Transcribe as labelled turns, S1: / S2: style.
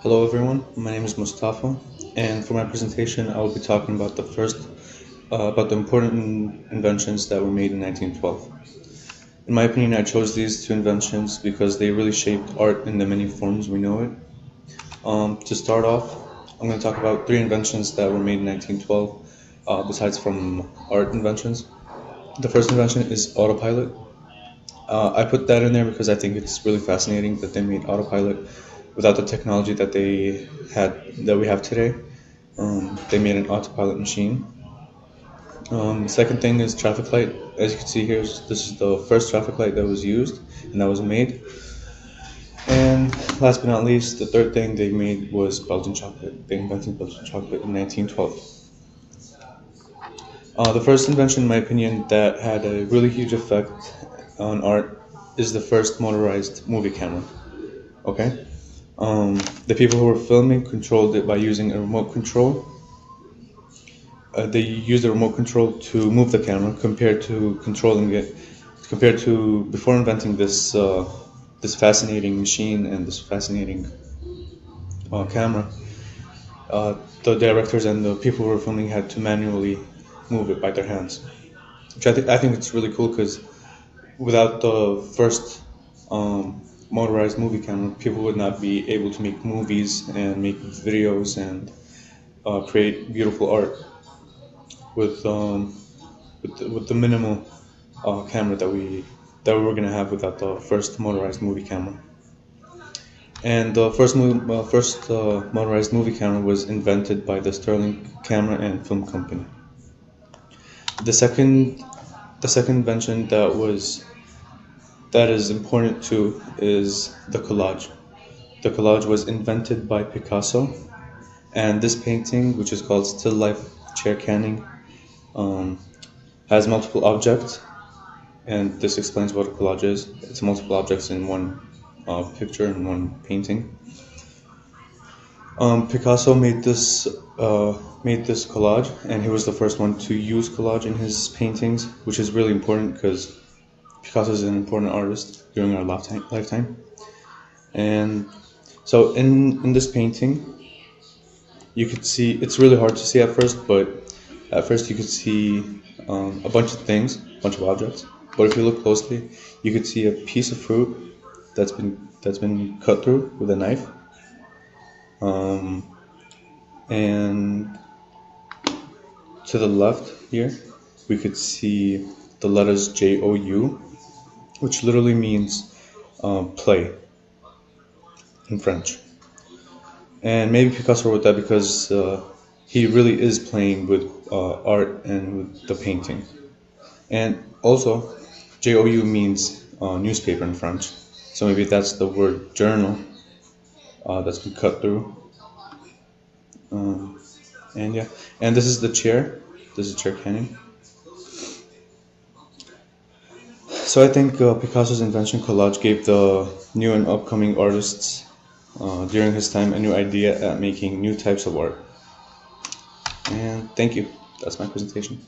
S1: Hello everyone, my name is Mustafa, and for my presentation I will be talking about about the important inventions that were made in 1912. In my opinion, I chose these two inventions because they really shaped art in the many forms we know it. To start off, I'm going to talk about three inventions that were made in 1912, besides from art inventions. The first invention is autopilot. I put that in there because I think it's really fascinating that they made autopilot without the technology that we have today. They made an autopilot machine. Second thing is traffic light. As you can see here, this is the first traffic light that was used and that was made. And last but not least, the third thing they made was Belgian chocolate. They invented Belgian chocolate in 1912. The first invention, in my opinion, that had a really huge effect on art is the first motorized movie camera. Okay? The people who were filming controlled it by using a remote control. They used the remote control to move the camera compared to controlling it. Compared to before inventing this fascinating machine and this fascinating camera, the directors and the people who were filming had to manually move it by their hands. Which I think it's really cool because without the first motorized movie camera, people would not be able to make movies and make videos and create beautiful art with with the minimal camera that we were gonna have without the first motorized movie camera. And the first motorized movie camera was invented by the Sterling Camera and Film Company. The second the second invention that is important too is the collage. The collage was invented by Picasso, and this painting, which is called Still Life Chair Canning, um, has multiple objects, and this explains what a collage is. It's multiple objects in one picture in one painting. Picasso made this collage, and he was the first one to use collage in his paintings, which is really important because Picasso is an important artist during our lifetime. And so in this painting, you could see it's really hard to see at first, but at first you could see a bunch of things, a bunch of objects. But if you look closely, you could see a piece of fruit that's been cut through with a knife. Um, and to the left here, we could see the letters JOU, which literally means play in French. And maybe Picasso wrote that because he really is playing with art and with the painting. And also, JOU means newspaper in French. So maybe that's the word journal that's been cut through. Um, and yeah, and this is the chair. This is chair canning. So I think Picasso's invention collage gave the new and upcoming artists during his time a new idea at making new types of art. And thank you. That's my presentation.